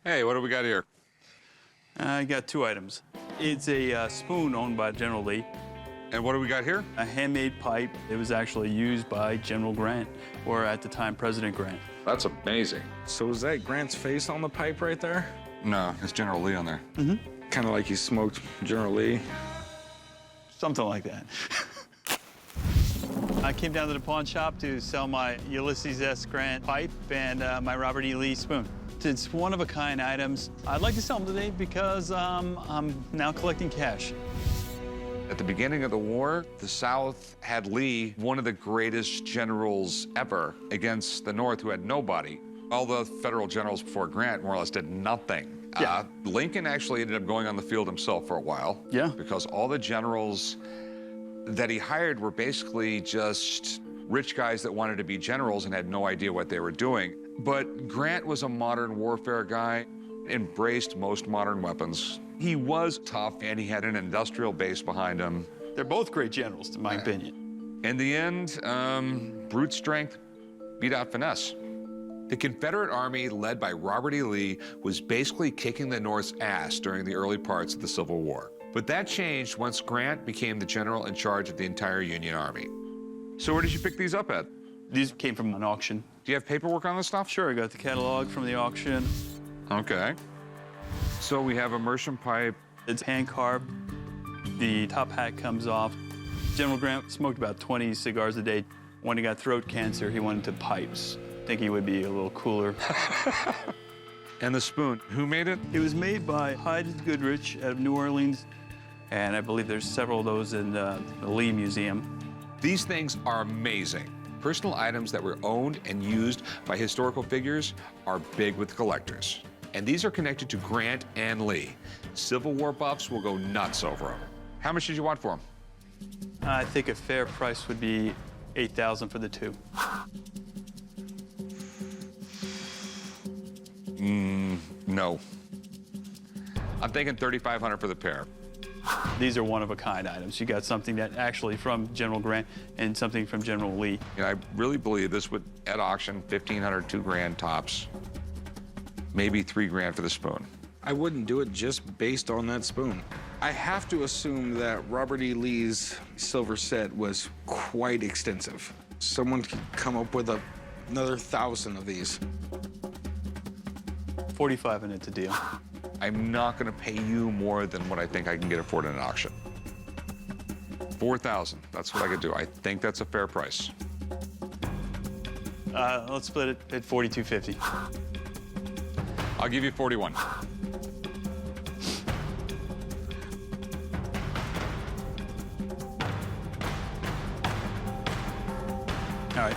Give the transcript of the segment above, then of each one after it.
Hey, what do we got here? I got two items. It's a spoon owned by General Lee, And what do we got here? a handmade pipe. It was actually used by General Grant, or at the time, President Grant. That's amazing. So is that Grant's face on the pipe right there? No, it's General Lee on there. Kind of like he smoked General Lee. Something like that. I came down to the pawn shop to sell my Ulysses S. Grant pipe and my Robert E. Lee spoon. It's one-of-a-kind items. I'd like to sell them today because I'm now collecting cash. At the beginning of the war, the South had Lee, one of the greatest generals ever, against the North, who had nobody. All the federal generals before Grant more or less did nothing. Yeah. Lincoln actually ended up going on the field himself for a while. Yeah. Because all the generals that he hired were basically just rich guys that wanted to be generals and had no idea what they were doing. But Grant was a modern warfare guy, embraced most modern weapons. He was tough, and he had an industrial base behind him. They're both great generals, in my opinion. In the end, brute strength beat out finesse. The Confederate Army, led by Robert E. Lee, was basically kicking the North's ass during the early parts of the Civil War. But that changed once Grant became the general in charge of the entire Union Army. So where did you pick these up at? These came from an auction. Do you have paperwork on this stuff? Sure, I got the catalog from the auction. Okay. So we have immersion pipe. It's hand-carved. The top hat comes off. General Grant smoked about 20 cigars a day. When he got throat cancer, he went into pipes. I think he would be a little cooler. And the spoon, who made it? It was made by Hyde Goodrich out of New Orleans, and I believe there's several of those in the Lee Museum. These things are amazing. Personal items that were owned and used by historical figures are big with collectors. And these are connected to Grant and Lee. Civil War buffs will go nuts over them. How much did you want for them? I think a fair price would be $8,000 for the two. No. I'm thinking $3,500 for the pair. These are one-of-a-kind items. You got something that actually from General Grant and something from General Lee. And I really believe this would, at auction, $1,500, $2,000 tops. Maybe $3,000 for the spoon. I wouldn't do it just based on that spoon. I have to assume that Robert E. Lee's silver set was quite extensive. Someone could come up with another 1,000 of these. $45 and it's a deal. I'm not gonna pay you more than what I think I can get it for at an auction. $4,000, that's what I could do. I think that's a fair price. Let's split it at $42.50. I'll give you 41. All right.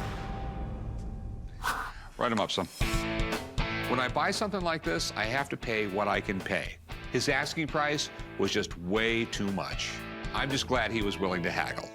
Write them up, son. When I buy something like this, I have to pay what I can pay. His asking price was just way too much. I'm just glad he was willing to haggle.